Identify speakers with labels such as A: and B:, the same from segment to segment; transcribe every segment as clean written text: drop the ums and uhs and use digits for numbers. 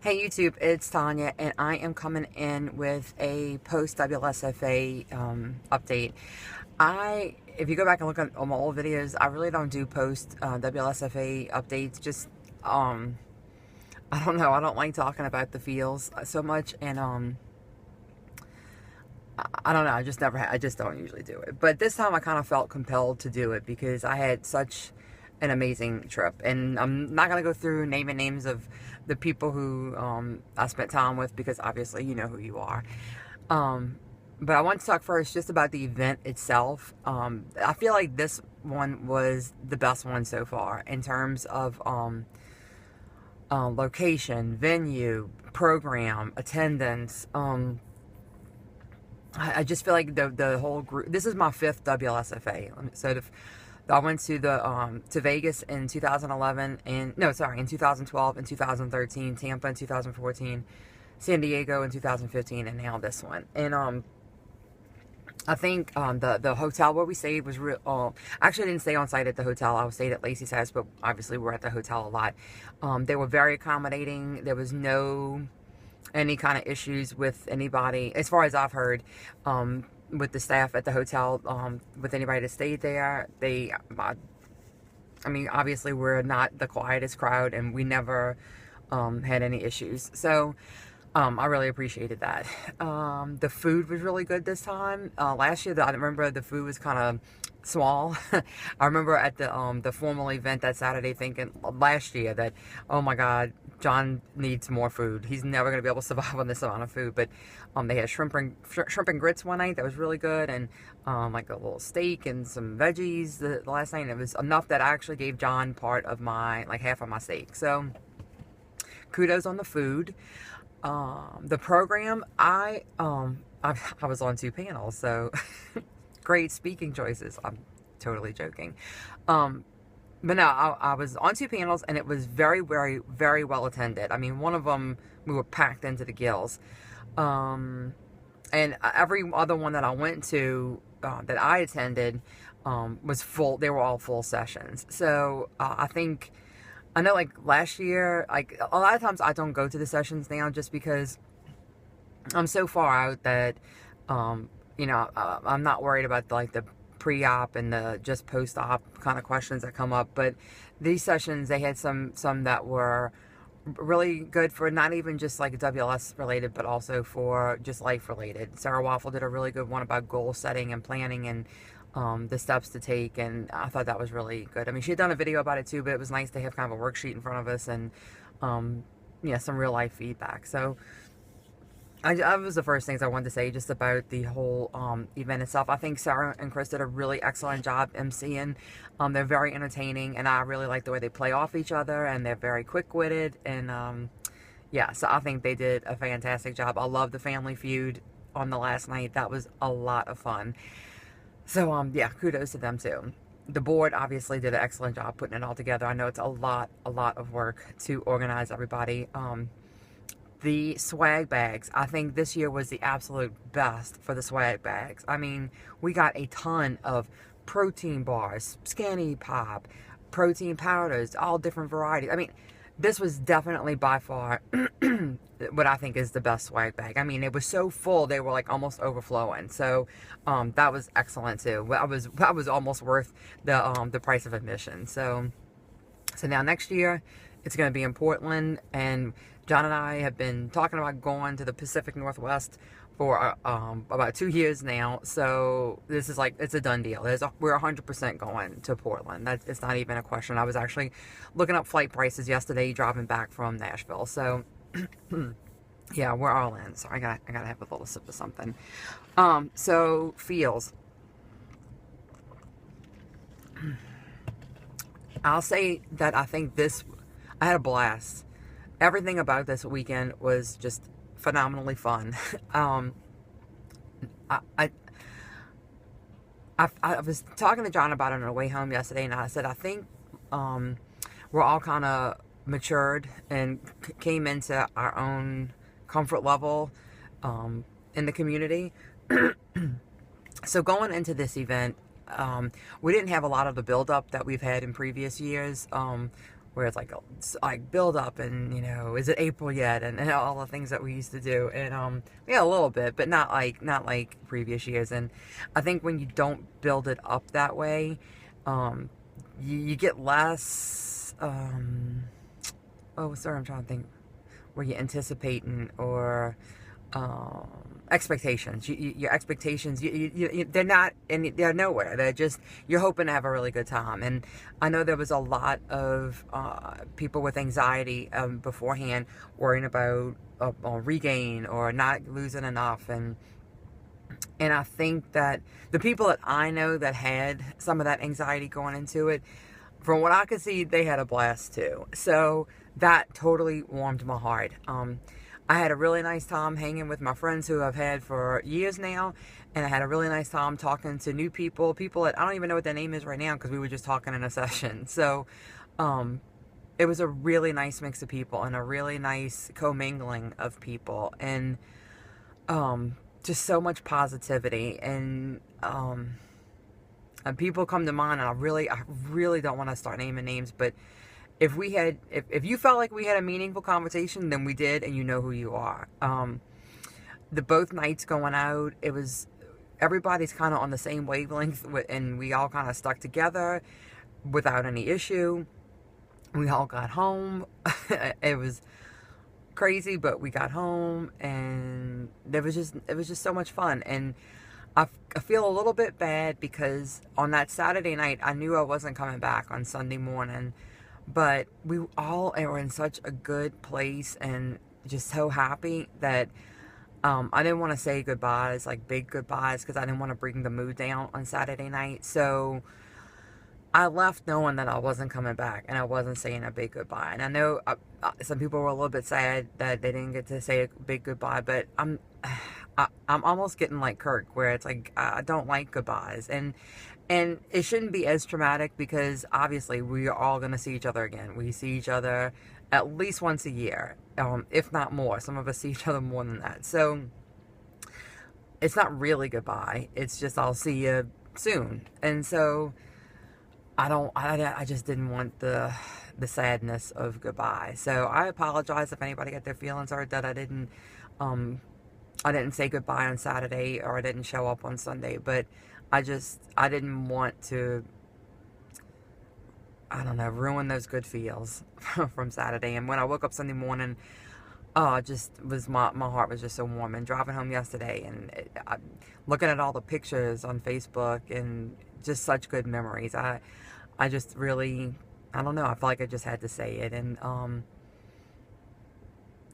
A: Hey YouTube, it's Tanya, and I am coming in with a post WLSFA update. If you go back and look at all my old videos, I really don't do post WLSFA updates. Just I don't know. I don't like talking about the feels so much, and I don't know. I just don't usually do it. But this time I kind of felt compelled to do it because I had such an amazing trip. And I'm not going to go through naming names of the people who I spent time with because obviously you know who you are. But I want to talk first just about the event itself. I feel like this one was the best one so far in terms of location, venue, program, attendance. I just feel like the whole group. This is my 5th WLSFA. So I went to Vegas in 2011 and no, sorry, in 2012 and 2013, Tampa in 2014, San Diego in 2015, and now this one. And I think the hotel where we stayed was real. Actually, I didn't stay on site at the hotel. I stayed at Lacey's house, but obviously we're at the hotel a lot. They were very accommodating. There was no any kind of issues with anybody, as far as I've heard, with the staff at the hotel, with anybody that stayed there. I mean, obviously we're not the quietest crowd, and we never had any issues. So I really appreciated that. The food was really good this time. Last year, I remember the food was kind of small. I remember at the formal event that Saturday thinking last year that, oh my God, John needs more food. He's never going to be able to survive on this amount of food. But they had shrimp and grits one night that was really good, and like a little steak and some veggies the last night. And it was enough that I actually gave John part of my, like half of my steak. So kudos on the food. The program, I was on 2 panels, so great speaking choices. I'm totally joking. But no, I was on 2 panels, and it was very, very, very well attended. I mean, one of them, we were packed into the gills. And every other one that I went to, that I attended, was full. They were all full sessions. So, I know, like, last year, like, a lot of times I don't go to the sessions now just because I'm so far out that, you know, I'm not worried about, like, the pre-op and the just post-op kind of questions that come up. But these sessions, they had some that were really good for not even just, like, WLS related, but also for just life related. Sarah Waffle did a really good one about goal setting and planning and the steps to take, and I thought that was really good. I mean, she had done a video about it too, but it was nice to have kind of a worksheet in front of us and yeah, some real life feedback. So that was the first things I wanted to say just about the whole event itself. I think Sarah and Chris did a really excellent job emceeing. They're very entertaining, and I really like the way they play off each other, and they're very quick-witted, and yeah, so I think they did a fantastic job. I love the Family Feud on the last night. That was a lot of fun. So, yeah, kudos to them, too. The board obviously did an excellent job putting it all together. I know it's a lot of work to organize everybody. The swag bags, I think this year was the absolute best for the swag bags. I mean, we got a ton of protein bars, Skinny Pop, protein powders, all different varieties. I mean, this was definitely by far what I think is the best swag bag. I mean, it was so full, they were like almost overflowing. So that was excellent too. That was almost worth the price of admission. So now next year it's going to be in Portland, and John and I have been talking about going to the Pacific Northwest for about 2 years now. So this is like, it's a done deal. We're 100% going to Portland. It's not even a question. I was actually looking up flight prices yesterday driving back from Nashville. So yeah, we're all in. So I gotta have a little sip of something. So feels. I'll say that I think I had a blast. Everything about this weekend was just phenomenally fun. I was talking to John about it on the way home yesterday, and I said, I think we're all kind of matured and came into our own comfort level in the community. So going into this event, we didn't have a lot of the buildup that we've had in previous years. where it's like build up, and is it April yet, and all the things that we used to do. And yeah, a little bit, but not like previous years. And I think when you don't build it up that way, you get less sorry, I'm trying to think, where you're anticipating, or expectations. Your expectations, they're not, and they're nowhere. They're just, you're hoping to have a really good time. And I know there was a lot of people with anxiety beforehand, worrying about regain or not losing enough. And I think that the people that I know that had some of that anxiety going into it, from what I could see, they had a blast too. So that totally warmed my heart. I had a really nice time hanging with my friends who I've had for years now, and I had a really nice time talking to new people that I don't even know what their name is right now, because we were just talking in a session. So it was a really nice mix of people, and a really nice commingling of people, and just so much positivity. And people come to mind, and I really don't want to start naming names, but if you felt like we had a meaningful conversation, then we did, and you know who you are. The both nights going out, everybody's kind of on the same wavelength, and we all kind of stuck together without any issue. We all got home. It was crazy, but we got home, and it was just so much fun. And I feel a little bit bad, because on that Saturday night, I knew I wasn't coming back on Sunday morning, but we all were in such a good place, and just so happy that I didn't want to say goodbyes, like big goodbyes, because I didn't want to bring the mood down on Saturday night. So I left knowing that I wasn't coming back, and I wasn't saying a big goodbye. And I know some people were a little bit sad that they didn't get to say a big goodbye, but I'm almost getting like Kirk, where it's like, I don't like goodbyes, and it shouldn't be as traumatic, because obviously we are all going to see each other again. We see each other at least once a year, if not more. Some of us see each other more than that. So it's not really goodbye. It's just, I'll see you soon. And so I just didn't want the sadness of goodbye. So I apologize if anybody got their feelings hurt that I didn't say goodbye on Saturday, or I didn't show up on Sunday, but I didn't want to, I don't know, ruin those good feels from Saturday. And when I woke up Sunday morning, my heart was just so warm. And driving home yesterday, and looking at all the pictures on Facebook, and just such good memories. I just really, I don't know, I feel like I just had to say it. And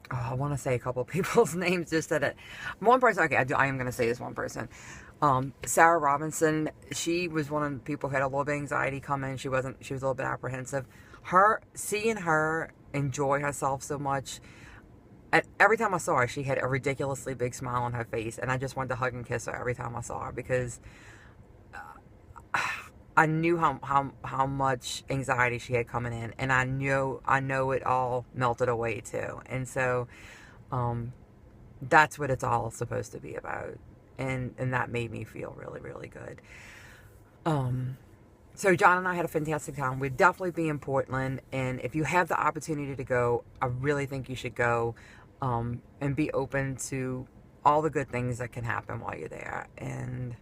A: I want to say a couple of people's names, just that one person, okay, I am going to say this one person. Sarah Robinson, she was one of the people who had a little bit of anxiety coming. She was a little bit apprehensive. Seeing her enjoy herself so much, every time I saw her, she had a ridiculously big smile on her face, and I just wanted to hug and kiss her every time I saw her, because I knew how much anxiety she had coming in, and I know it all melted away too. And so that's what it's all supposed to be about. And that made me feel really, really good. So John and I had a fantastic time. We'd definitely be in Portland, and if you have the opportunity to go, I really think you should go, and be open to all the good things that can happen while you're there. And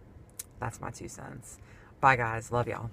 A: that's my 2 cents. Bye guys, love y'all.